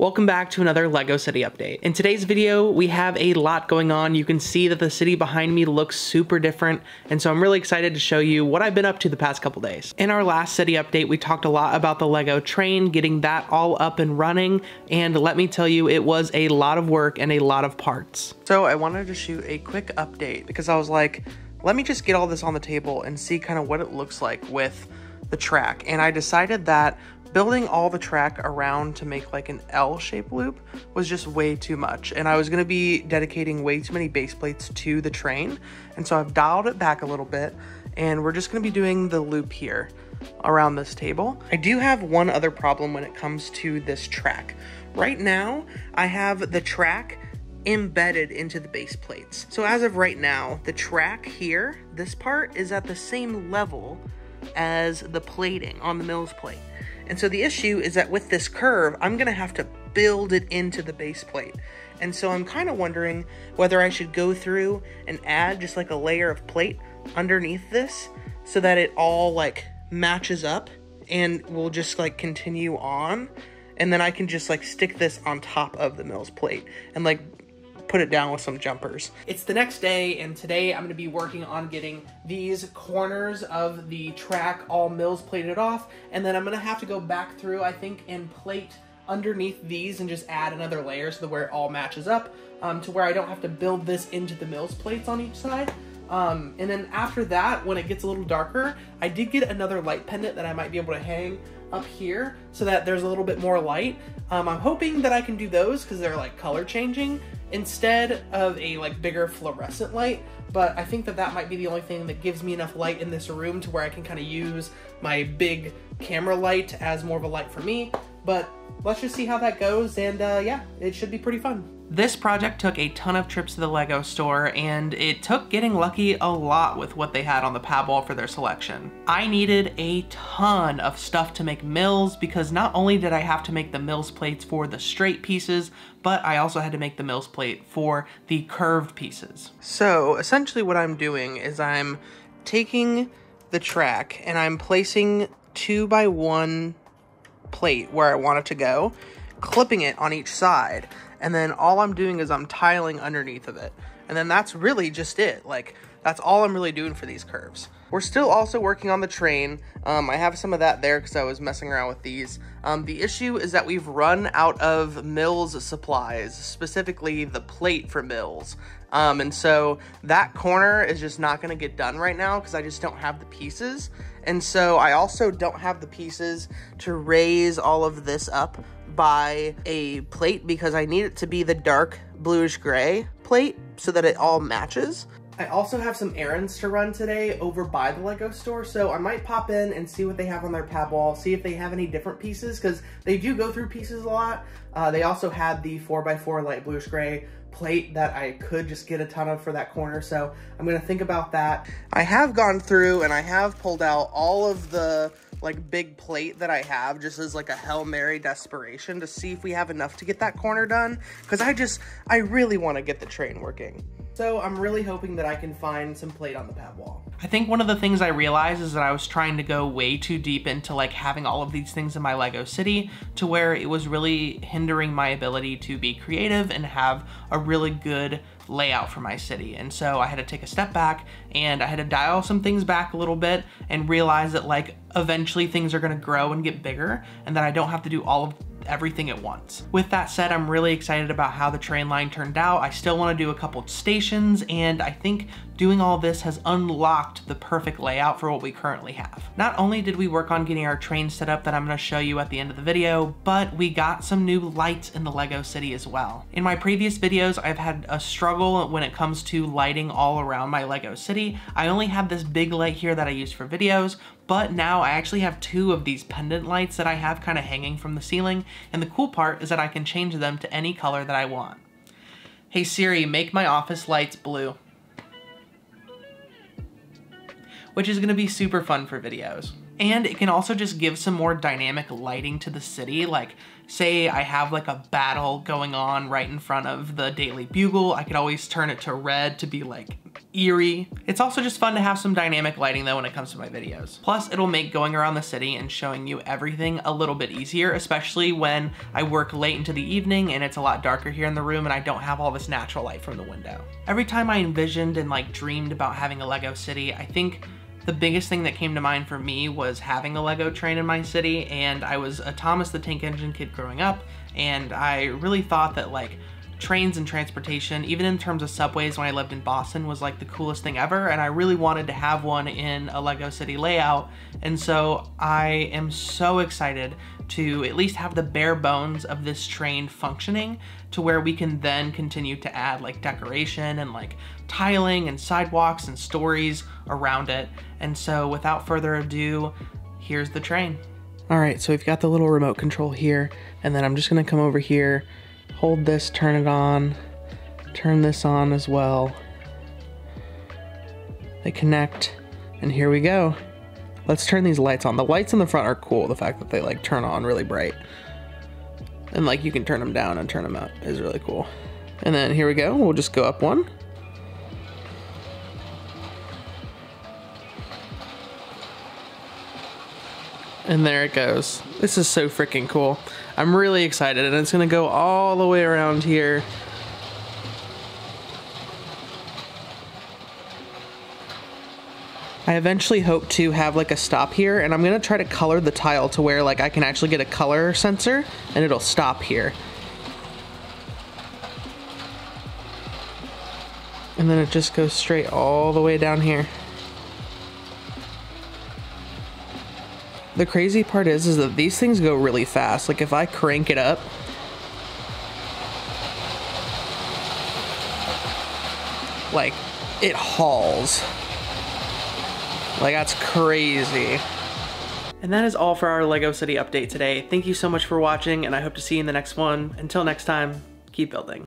Welcome back to another LEGO City update. In today's video, we have a lot going on. You can see that the city behind me looks super different, and so I'm really excited to show you what I've been up to the past couple days. In our last city update, we talked a lot about the LEGO train, getting that all up and running, and let me tell you, it was a lot of work and a lot of parts. So I wanted to shoot a quick update because I was like, let me just get all this on the table and see kind of what it looks like with the track. And I decided that building all the track around to make like an L-shaped loop was just way too much. And I was gonna be dedicating way too many base plates to the train. And so I've dialed it back a little bit and we're just gonna be doing the loop here around this table. I do have one other problem when it comes to this track. Right now, I have the track embedded into the base plates. So as of right now, the track here, this part is at the same level as the plating on the Mills plate. And so the issue is that with this curve, I'm gonna have to build it into the base plate. And so I'm kind of wondering whether I should go through and add just like a layer of plate underneath this so that it all like matches up and will just like continue on. And then I can just like stick this on top of the Mills plate and like put it down with some jumpers. It's the next day, and today I'm gonna be working on getting these corners of the track all Mills plated off, and then I'm gonna have to go back through, I think, and plate underneath these and just add another layer so that where it all matches up, to where I don't have to build this into the Mills plates on each side. And then after that, when it gets a little darker, I did get another light pendant that I might be able to hang up here so that there's a little bit more light. I'm hoping that I can do those because they're like color changing instead of a like bigger fluorescent light, but I think that that might be the only thing that gives me enough light in this room to where I can kind of use my big camera light as more of a light for me. But let's just see how that goes, and yeah, it should be pretty fun. This project took a ton of trips to the LEGO store, and it took getting lucky a lot with what they had on the pad wall for their selection. I needed a ton of stuff to make Mills because not only did I have to make the Mills plates for the straight pieces, but I also had to make the Mills plate for the curved pieces. So essentially what I'm doing is I'm taking the track and I'm placing 2x1 plate where I want it to go, clipping it on each side, and then all I'm doing is I'm tiling underneath of it. And then that's really just it. Like, that's all I'm really doing for these curves. We're still also working on the train. I have some of that there because I was messing around with these. The issue is that we've run out of Mills supplies, specifically the plate for Mills. And so that corner is just not gonna get done right now because I just don't have the pieces. And so I also don't have the pieces to raise all of this up by a plate because I need it to be the dark bluish gray plate so that it all matches. I also have some errands to run today over by the LEGO store, so I might pop in and see what they have on their pad wall, see if they have any different pieces, because they do go through pieces a lot. They also had the 4x4 light bluish gray plate that I could just get a ton of for that corner, so I'm gonna think about that. I have gone through and I have pulled out all of the like big plate that I have just as like a Hail Mary desperation to see if we have enough to get that corner done, because I really want to get the train working. So I'm really hoping that I can find some plate on the pad wall. I think one of the things I realized is that I was trying to go way too deep into like having all of these things in my LEGO city to where it was really hindering my ability to be creative and have a really good layout for my city. And so I had to take a step back and I had to dial some things back a little bit and realize that like eventually things are gonna grow and get bigger and that I don't have to do all of everything at once. With that said, I'm really excited about how the train line turned out. I still want to do a couple stations, and I think doing all this has unlocked the perfect layout for what we currently have. Not only did we work on getting our train set up that I'm going to show you at the end of the video, but we got some new lights in the LEGO city as well. In my previous videos, I've had a struggle when it comes to lighting all around my LEGO city. I only have this big light here that I use for videos, but now I actually have two of these pendant lights that I have kind of hanging from the ceiling, and the cool part is that I can change them to any color that I want. Hey Siri, make my office lights blue. Which is gonna be super fun for videos. And it can also just give some more dynamic lighting to the city. Like, say I have like a battle going on right in front of the Daily Bugle, I could always turn it to red to be like eerie. It's also just fun to have some dynamic lighting though when it comes to my videos. Plus, it'll make going around the city and showing you everything a little bit easier, especially when I work late into the evening and it's a lot darker here in the room and I don't have all this natural light from the window. Every time I envisioned and like dreamed about having a Lego city, I think the biggest thing that came to mind for me was having a Lego train in my city, and I was a Thomas the Tank Engine kid growing up, and I really thought that like trains and transportation, even in terms of subways when I lived in Boston, was like the coolest thing ever, and I really wanted to have one in a Lego City layout. And so I am so excited to at least have the bare bones of this train functioning to where we can then continue to add like decoration and like tiling and sidewalks and stories around it. And so without further ado, here's the train. All right, so we've got the little remote control here, and then I'm just gonna come over here, hold this, turn it on, turn this on as well. They connect, and here we go. Let's turn these lights on. The lights in the front are cool. The fact that they like turn on really bright. And like you can turn them down and turn them up is really cool. And then here we go. We'll just go up one. And there it goes. This is so freaking cool. I'm really excited, and it's gonna go all the way around here. I eventually hope to have like a stop here, and I'm gonna try to color the tile to where like I can actually get a color sensor and it'll stop here. And then it just goes straight all the way down here. The crazy part is that these things go really fast. Like if I crank it up, like it hauls. Like that's crazy. And that is all for our Lego City update today. Thank you so much for watching, and I hope to see you in the next one. Until next time, keep building.